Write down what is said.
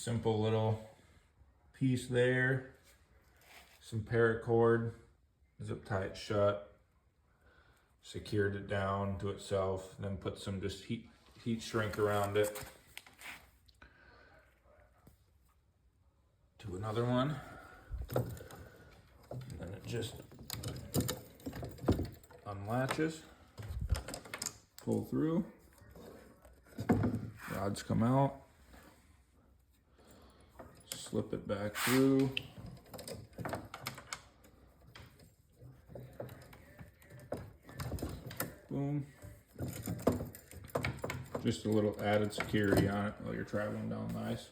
simple little piece there, some paracord, zip tie it shut, secured it down to itself, then put some just heat shrink around it. To another one, and then it just unlatches, pull through, rods come out, slip it back through, boom. Just a little added security on it while you're traveling down the ice.